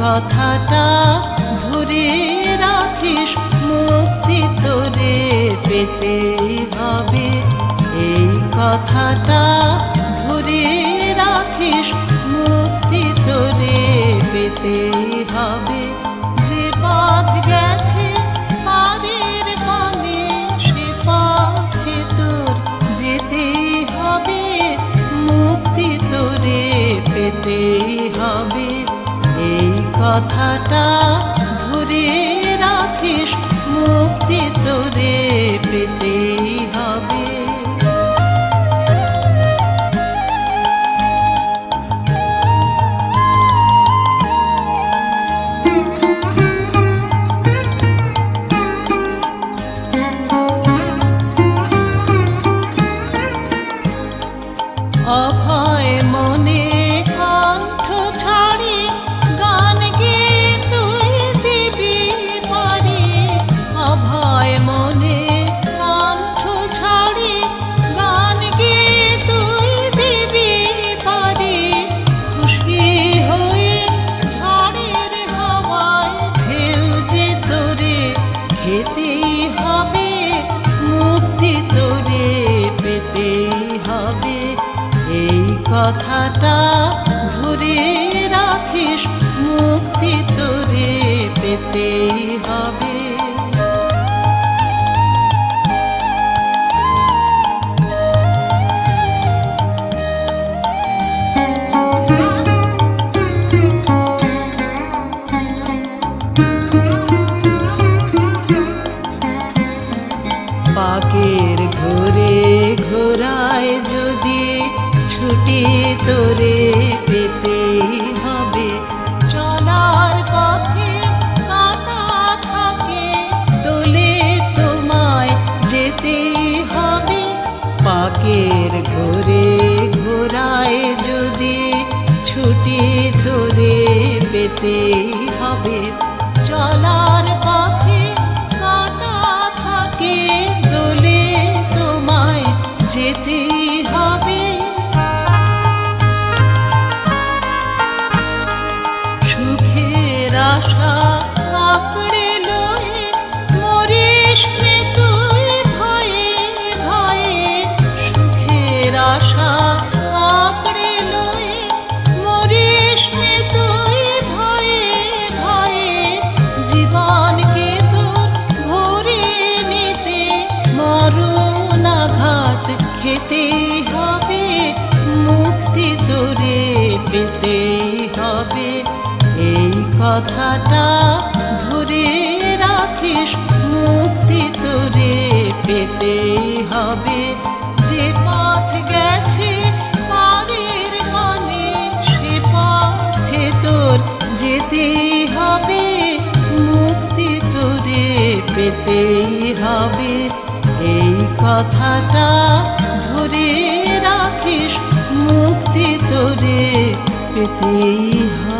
কথাটা ধরে রাখিস, মুক্তি তোরে পেতেই হবে। এই কথাটা ধরে রাখিস, মুক্তি তোরে পেতেই হবে। যে পথ গেছে পারের পানে, সে পথে তোর যেতেই হবে, মুক্তি তোরে পেতেই হবে। এই কথাটা ধরে রাখিস, মুক্তি তোরে পেতেই হবে। অভয় মনে কণ্ঠ ছাড়ি গান গেয়ে তুই দিবি পারি। অভয় মনে কণ্ঠ ছাড়ি গান গেয়ে তুই দিবি পারি। খুশি হয়ে ঝড়ের হাওয়ায় ঢেউ যে তোরে খেতেই হবে, মুক্তি তোরে পেতেই হবে। এই কথাটা ধরে রাখিস, মুক্তি তোরে পেতেই হবে। পাকের ঘোরে ঘোরায় যদি ছুটি তোরে পেতেই হবে। চলার পথে কাঁটা থাকে, দোলে তোমায় যেতেই হবে। পাকের ঘোরে ঘোরায় যদি ছুটি তোরে পেতেই হবে। চলার পথে কাঁটা থাকে, দোলে তোমায় যেতেই হবে। সুখের আশা আঁকড়ে লয়ে মরিস নে তুই ভয়ে ভয়ে। সুখের আশা আঁকড়ে লয়ে মরিস নে তুই ভয়ে ভয়ে। জীবনকে তোর ভরে নিতে মরণ আঘাত খেতেই হবে, মুক্তি তোরে পেতেই হবে। এই কথাটা ধরে রাখিস, মুক্তি তোরে পেতেই হবে। যে পথ গেছে পারের পানে, সে পথে তোর যেতেই হবে, মুক্তি তোরে পেতেই হবে। এই কথাটা ধরে রাখিস, মুক্তি তোরে পেতেই হবে।